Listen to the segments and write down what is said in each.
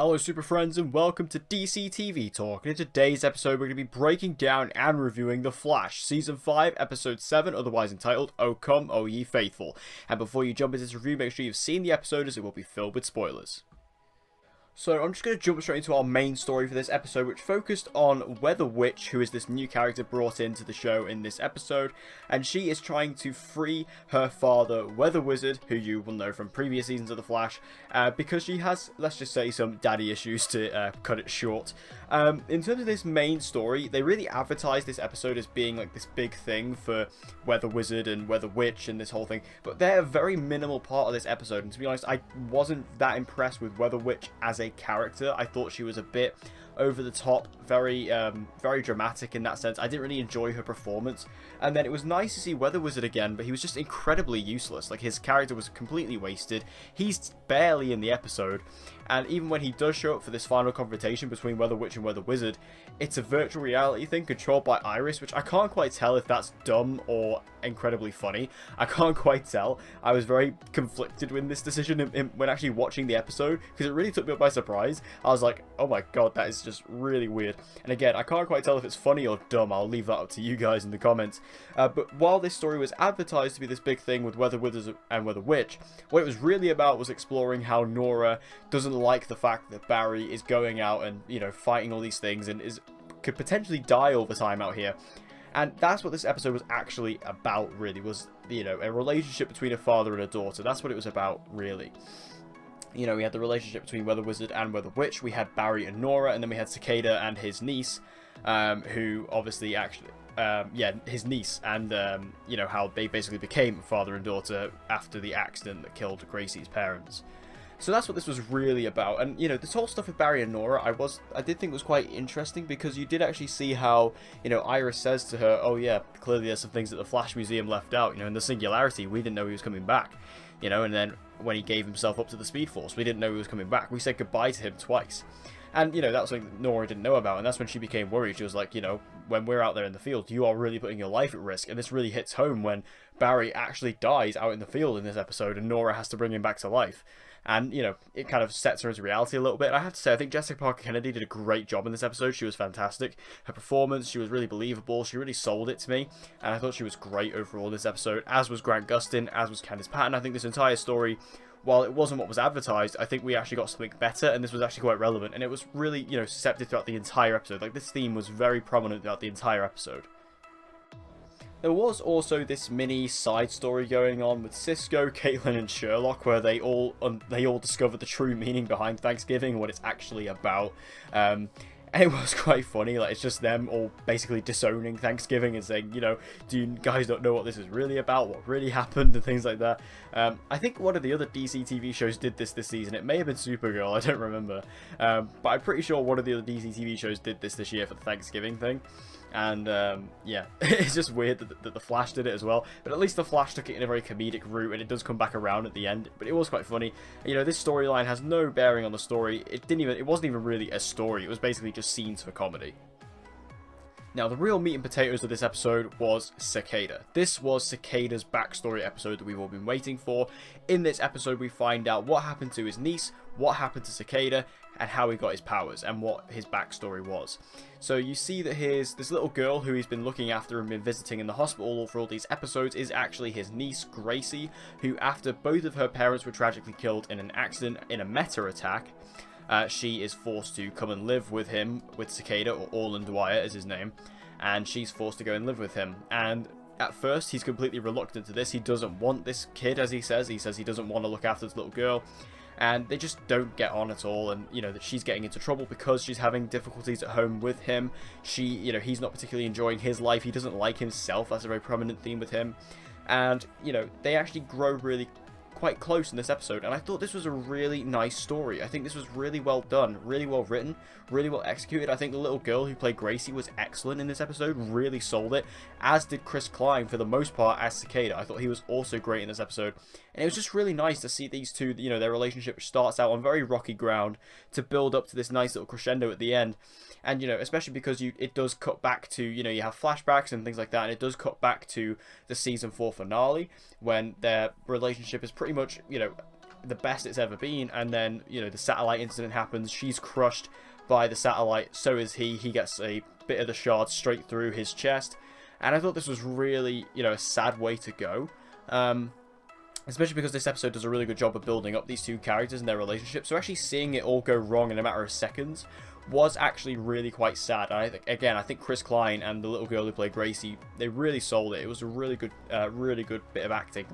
Hello super friends and welcome to DC TV Talk, and in today's episode we're going to be breaking down and reviewing The Flash, Season 5, Episode 7, otherwise entitled O Come, O Ye Faithful. And before you jump into this review, make sure you've seen the episode as it will be filled with spoilers. So I'm just going to jump straight into our main story for this episode, which focused on Weather Witch, who is this new character brought into the show in this episode, and she is trying to free her father, Weather Wizard, who you will know from previous seasons of The Flash, because she has, let's just say, some daddy issues to cut it short. In terms of this main story, they really advertised this episode as being like this big thing for Weather Wizard and Weather Witch and this whole thing, but they're a very minimal part of this episode, and to be honest, I wasn't that impressed with Weather Witch as a character. I thought she was a bit over the top, very dramatic in that sense. I didn't really enjoy her performance, and then it was nice to see Weather Wizard again, but he was just incredibly useless. Like, his character was completely wasted. He's barely in the episode, and even when he does show up for this final confrontation between Weather Witch and Weather Wizard, it's a virtual reality thing controlled by Iris, which I can't quite tell if that's dumb or incredibly funny. I can't quite tell. I was very conflicted with this decision when actually watching the episode, because it really took me by surprise. I was like, oh my god, that is just really weird. And again, I can't quite tell if it's funny or dumb. I'll leave that up to you guys in the comments. But while this story was advertised to be this big thing with Weather Wizard and Weather Witch, what it was really about was exploring how Nora doesn't like the fact that Barry is going out and, you know, fighting all these things and could potentially die all the time out here. And that's what this episode was actually about, really, was, you know, a relationship between a father and a daughter. That's what it was about, really. You know, we had the relationship between Weather Wizard and Weather Witch, we had Barry and Nora, and then we had Cicada and his niece, who obviously actually, his niece, and, you know, how they basically became father and daughter after the accident that killed Gracie's parents. So that's what this was really about. And, you know, this whole stuff with Barry and Nora, I did think was quite interesting, because you did actually see how, you know, Iris says to her, oh yeah, clearly there's some things that the Flash Museum left out, you know, in the Singularity, we didn't know he was coming back, you know, and then when he gave himself up to the Speed Force, we didn't know he was coming back. We said goodbye to him twice. And, you know, that was something that Nora didn't know about, and that's when she became worried. She was like, you know, when we're out there in the field, you are really putting your life at risk. And this really hits home when Barry actually dies out in the field in this episode, and Nora has to bring him back to life. And, you know, it kind of sets her into reality a little bit. And I have to say, I think Jessica Parker Kennedy did a great job in this episode. She was fantastic. Her performance, she was really believable. She really sold it to me. And I thought she was great overall in this episode, as was Grant Gustin, as was Candice Patton. I think this entire story, while it wasn't what was advertised, I think we actually got something better, and this was actually quite relevant. And it was really, you know, susceptible throughout the entire episode. Like, this theme was very prominent throughout the entire episode. There was also this mini side story going on with Cisco, Caitlin, and Sherlock, where they all discovered the true meaning behind Thanksgiving, what it's actually about. And it was quite funny. Like, it's just them all basically disowning Thanksgiving and saying, you know, do you guys not know what this is really about, what really happened, and things like that. I think one of the other DC TV shows did this season. It may have been Supergirl, I don't remember. But I'm pretty sure one of the other DC TV shows did this year for the Thanksgiving thing. And, yeah, it's just weird that the Flash did it as well. But at least the Flash took it in a very comedic route, and it does come back around at the end. But it was quite funny. You know, this storyline has no bearing on the story. It wasn't even really a story. It was basically just scenes for comedy. Now, the real meat and potatoes of this episode was Cicada. This was Cicada's backstory episode that we've all been waiting for. In this episode, we find out what happened to his niece, what happened to Cicada, and how he got his powers, and what his backstory was. So you see that this little girl who he's been looking after and been visiting in the hospital for all these episodes is actually his niece, Gracie, who, after both of her parents were tragically killed in an accident in a meta attack, she is forced to come and live with him, with Cicada, or Orland Dwyer is his name, and she's forced to go and live with him. And at first, he's completely reluctant to this. He doesn't want this kid, as he says. He says he doesn't want to look after this little girl. And they just don't get on at all, and, you know, that she's getting into trouble because she's having difficulties at home with him. You know, he's not particularly enjoying his life. He doesn't like himself. That's a very prominent theme with him. And, you know, they actually grow really quite close in this episode, and I thought this was a really nice story. I think this was really well done, really well written, really well executed. I think the little girl who played Gracie was excellent in this episode, really sold it, as did Chris Klein for the most part as Cicada. I thought he was also great in this episode, and it was just really nice to see these two, you know, their relationship starts out on very rocky ground to build up to this nice little crescendo at the end. And, you know, especially because it does cut back to, you know, you have flashbacks and things like that, and it does cut back to the season 4 finale, when their relationship is pretty much, you know, the best it's ever been, and then, you know, the satellite incident happens, she's crushed by the satellite, so is he gets a bit of the shard straight through his chest, and I thought this was really, you know, a sad way to go, especially because this episode does a really good job of building up these two characters and their relationship, so actually seeing it all go wrong in a matter of seconds was actually really quite sad. And I think Chris Klein and the little girl who played Gracie, they really sold it. It was a really good bit of acting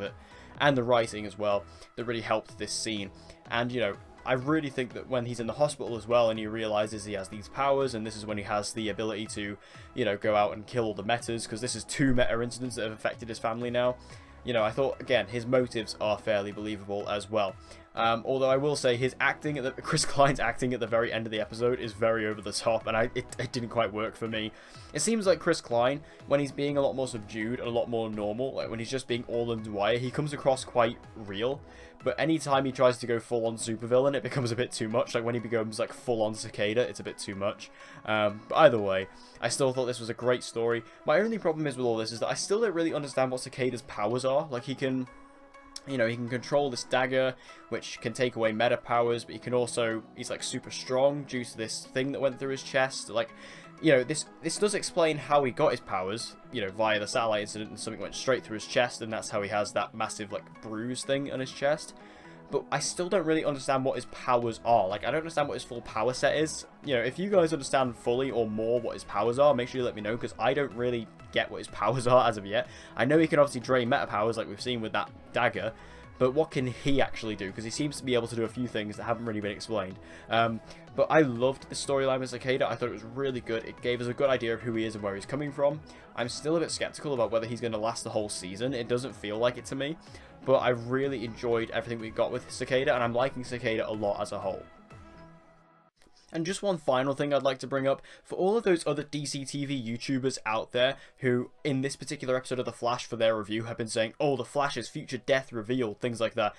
and the writing as well, that really helped this scene. And, you know, I really think that when he's in the hospital as well and he realizes he has these powers, and this is when he has the ability to, you know, go out and kill all the metas, because this is 2 meta incidents that have affected his family now. You know, I thought, again, his motives are fairly believable as well. Although I will say his acting, Chris Klein's acting at the very end of the episode is very over the top, and it didn't quite work for me. It seems like Chris Klein, when he's being a lot more subdued and a lot more normal, like when he's just being all under wire, he comes across quite real. But anytime he tries to go full-on supervillain, it becomes a bit too much. Like when he becomes like full-on Cicada, it's a bit too much. But either way, I still thought this was a great story. My only problem is with all this is that I still don't really understand what Cicada's powers are. Like he can, you know, he can control this dagger, which can take away meta powers, but he can also, he's like super strong due to this thing that went through his chest. Like, you know, this does explain how he got his powers, you know, via the satellite incident, and something went straight through his chest, and that's how he has that massive, like, bruise thing on his chest. But I still don't really understand what his powers are. Like, I don't understand what his full power set is. You know, if you guys understand fully or more what his powers are, make sure you let me know, because I don't really get what his powers are as of yet. I know he can obviously drain meta powers, like we've seen with that dagger, but what can he actually do? Because he seems to be able to do a few things that haven't really been explained. But I loved the storyline with Cicada. I thought it was really good. It gave us a good idea of who he is and where he's coming from. I'm still a bit skeptical about whether he's going to last the whole season. It doesn't feel like it to me. But I really enjoyed everything we got with Cicada, and I'm liking Cicada a lot as a whole. And just one final thing I'd like to bring up, for all of those other DC TV YouTubers out there who, in this particular episode of The Flash for their review, have been saying, oh, The Flash's future death revealed, things like that.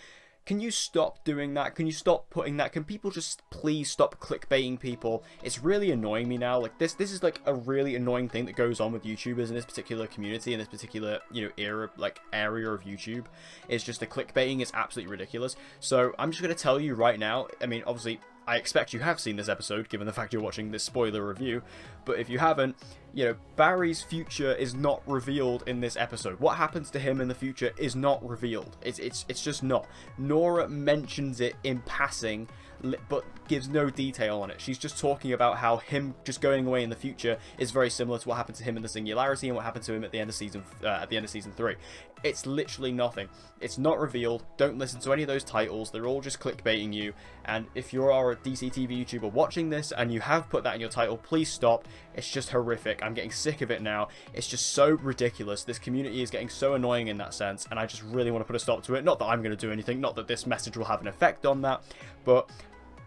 Can you stop doing that? Can you stop putting that? Can people just please stop clickbaiting people? It's really annoying me now. Like, this is like a really annoying thing that goes on with YouTubers in this particular community, in this particular, you know, area of YouTube. It's just the clickbaiting is absolutely ridiculous. So I'm just going to tell you right now, I mean, obviously, I expect you have seen this episode, given the fact you're watching this spoiler review, but if you haven't, you know, Barry's future is not revealed in this episode. What happens to him in the future is not revealed. It's just not. Nora mentions it in passing, but gives no detail on it. She's just talking about how him just going away in the future is very similar to what happened to him in the Singularity and what happened to him at the end of season 3. It's literally nothing. It's not revealed. Don't listen to any of those titles. They're all just clickbaiting you. And if you are a DC TV YouTuber watching this and you have put that in your title, please stop. It's just horrific. I'm getting sick of it now. It's just so ridiculous. This community is getting so annoying in that sense, and I just really want to put a stop to it. Not that I'm going to do anything, not that this message will have an effect on that, but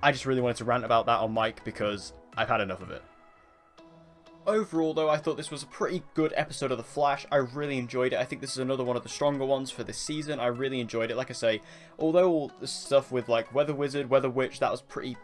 I just really wanted to rant about that on mic because I've had enough of it. Overall, though, I thought this was a pretty good episode of The Flash. I really enjoyed it. I think this is another one of the stronger ones for this season. I really enjoyed it. Like I say, although all the stuff with, like, Weather Wizard, Weather Witch, that was pretty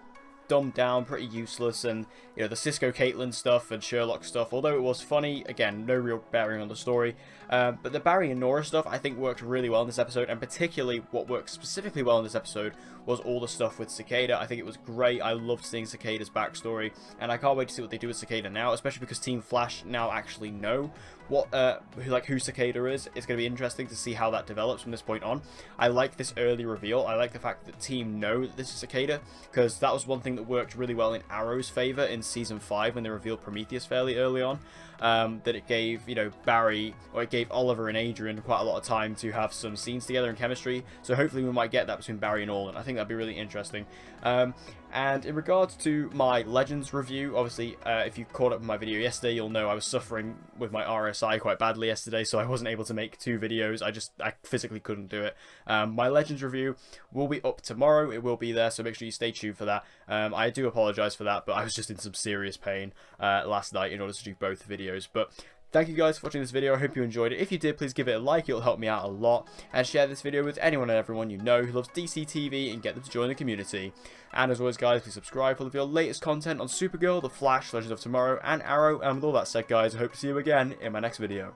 dumbed down, pretty useless, and, you know, the Cisco Caitlin stuff and Sherlock stuff, although it was funny, again, no real bearing on the story, but the Barry and Nora stuff I think worked really well in this episode, and particularly what worked specifically well in this episode was all the stuff with Cicada. I think it was great. I loved seeing Cicada's backstory, and I can't wait to see what they do with Cicada now, especially because Team Flash now actually know what who Cicada is. It's going to be interesting to see how that develops from this point on. I like this early reveal. I like the fact that the team know that this is Cicada, because that was one thing that worked really well in Arrow's favor in season 5 when they revealed Prometheus fairly early on. That it gave, you know, Barry, or it gave Oliver and Adrian quite a lot of time to have some scenes together in chemistry, so hopefully we might get that between Barry and Orlan. I think that'd be really interesting. And in regards to my Legends review, obviously, if you caught up with my video yesterday, you'll know I was suffering with my RSI quite badly yesterday, so I wasn't able to make 2 videos. I physically couldn't do it. My Legends review will be up tomorrow. It will be there, so make sure you stay tuned for that. I do apologize for that, but I was just in some serious pain last night in order to do both videos. But thank you guys for watching this video. I hope you enjoyed it. If you did, please give it a like. It'll help me out a lot. And share this video with anyone and everyone you know who loves DC TV and get them to join the community. And as always, guys, please subscribe for all of your latest content on Supergirl, The Flash, Legends of Tomorrow, and Arrow. And with all that said, guys, I hope to see you again in my next video.